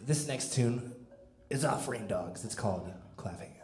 This next tune is off Rain Dogs. It's called Clap Hands.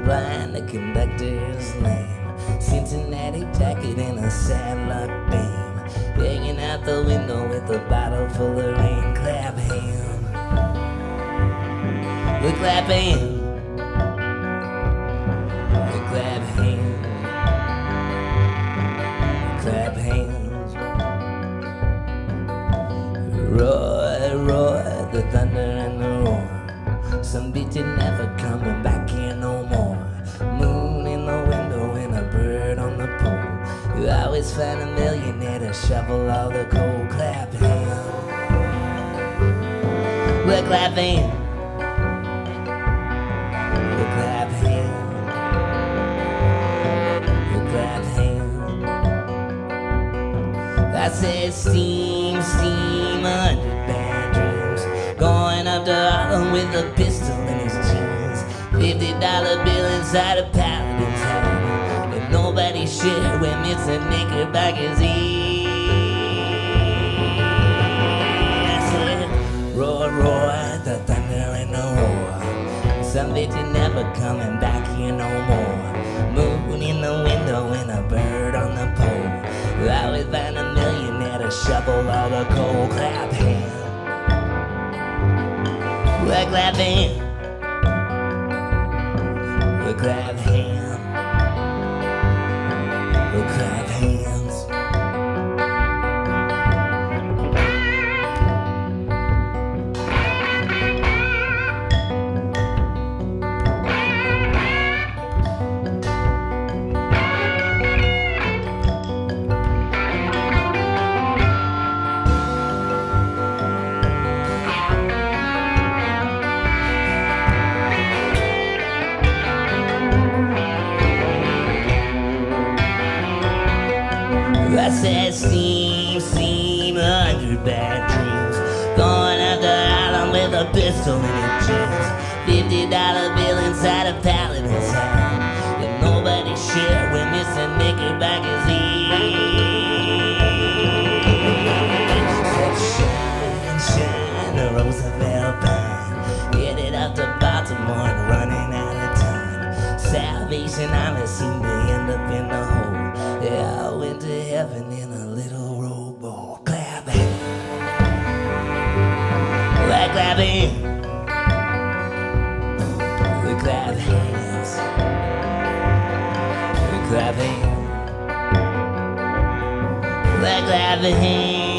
Blind, the conductor's lame. Cincinnati jacket and a satellite beam. Hanging out the window with a bottle full of rain. Clap hands. We clap hands. We clap hands. We clap hands. Roar, roar, the thunder and the roar. Some bitch ain't never coming back here no more. Moon in the window and a bird on the pole. You always find a millionaire to shovel all the coal. Clap hands. We're clapping. We're clap hands. We're clap hands. I said steam, steam, 100 bad dreams. Going up to Harlem with a pistol in his jeans. $50 bill inside a paladin's hand. And nobody shared when Mr. Knickerbocker's eat. I said, roar, roar, the thunder and the roar. Some bitch ain't never coming back here no more. Moon in the window and a bird on the pole. I always find a millionaire to shovel all the coal. Clap hands. We're clapping. We're clap hands. We're clap hands. I said steam, steam, 100 bad dreams. Going after Harlem with a pistol in his jeans. $50 bill inside a paladin's hand. And nobody shared with Mr. Knickerbocker's said shine, shine, the Roosevelt band. Headed up to Baltimore and running out of time. Salvation Army seemed to end up in the hole. Yeah, I went to heaven in a little rowboat. Clap hands. We're clapping. We clap hands. We clap hands. We're clapping hands.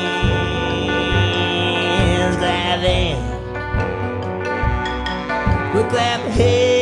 Clap hands. We clap hands.